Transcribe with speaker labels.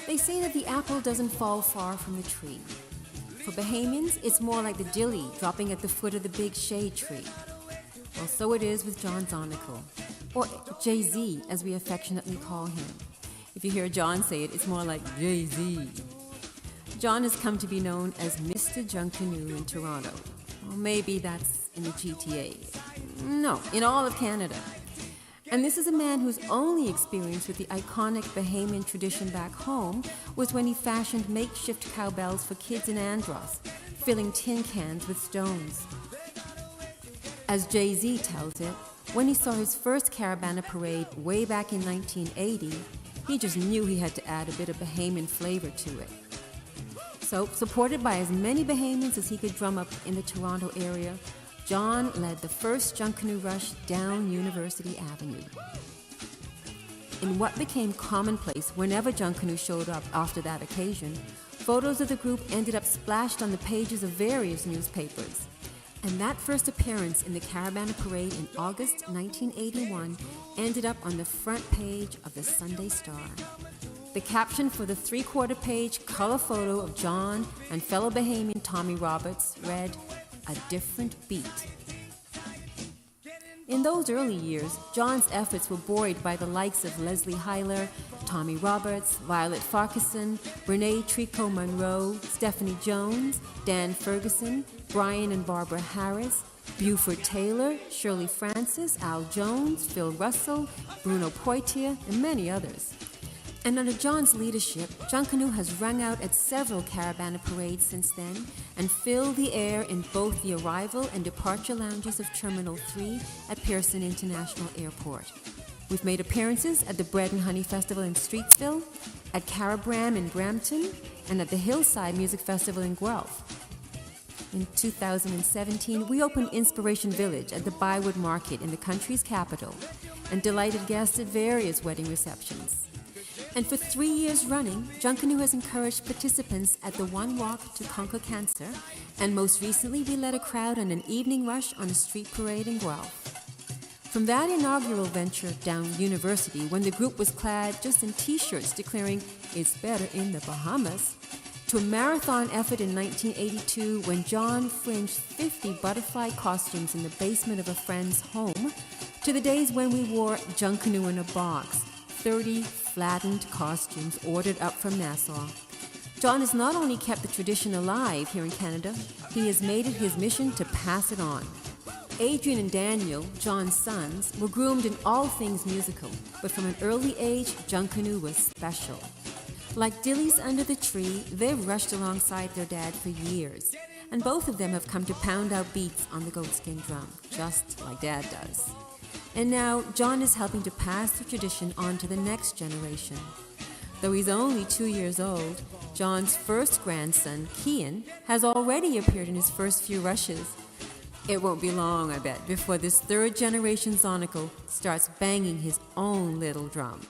Speaker 1: They say that the apple doesn't fall far from the tree. For Bahamians, it's more like the dilly dropping at the foot of the big shade tree. Well, so it is with John Zonicle, or Jay-Z as we affectionately call him. If you hear John say it, it's more like Jay-Z. John has come to be known as Mr. Junkanoo in Toronto. Well, maybe that's in the GTA. No, in all of Canada. And this is a man whose only experience with the iconic Bahamian tradition back home was when he fashioned makeshift cowbells for kids in Andros, filling tin cans with stones. As Jay-Z tells it, when he saw his first Caravana parade way back in 1980, he just knew he had to add a bit of Bahamian flavor to it. So, supported by as many Bahamians as he could drum up in the Toronto area, John led the first Junkanoo rush down University Avenue. In what became commonplace whenever Junkanoo showed up after that occasion, photos of the group ended up splashed on the pages of various newspapers. And that first appearance in the Caravana Parade in August 1981 ended up on the front page of the Sunday Star. The caption for the three-quarter page color photo of John and fellow Bahamian Tommy Roberts read, "A different beat." In those early years, John's efforts were buoyed by the likes of Leslie Hyler, Tommy Roberts, Violet Farquharson, Brene Trico Monroe, Stephanie Jones, Dan Ferguson, Brian and Barbara Harris, Buford Taylor, Shirley Francis, Al Jones, Phil Russell, Bruno Poitier, and many others. And under John's leadership, Junkanoo has rung out at several Caravana parades since then and filled the air in both the arrival and departure lounges of Terminal 3 at Pearson International Airport. We've made appearances at the Bread and Honey Festival in Streetsville, at Carabram in Brampton, and at the Hillside Music Festival in Guelph. In 2017, we opened Inspiration Village at the Bywood Market in the country's capital and delighted guests at various wedding receptions. And for 3 years running, Junkanoo has encouraged participants at the One Walk to Conquer Cancer, and most recently we led a crowd on an evening rush on a street parade in Guelph. From that inaugural venture down University, when the group was clad just in t-shirts declaring, "It's better in the Bahamas," to a marathon effort in 1982 when John fringed 50 butterfly costumes in the basement of a friend's home, to the days when we wore Junkanoo in a box, 30 flattened costumes ordered up from Nassau. John has not only kept the tradition alive here in Canada, he has made it his mission to pass it on. Adrian and Daniel, John's sons, were groomed in all things musical, but from an early age, Junkanoo was special. Like dillies under the tree, they've rushed alongside their dad for years, and both of them have come to pound out beats on the goatskin drum, just like Dad does. And now, John is helping to pass the tradition on to the next generation. Though he's only 2 years old, John's first grandson, Kian, has already appeared in his first few rushes. It won't be long, I bet, before this third generation Zonicle starts banging his own little drum.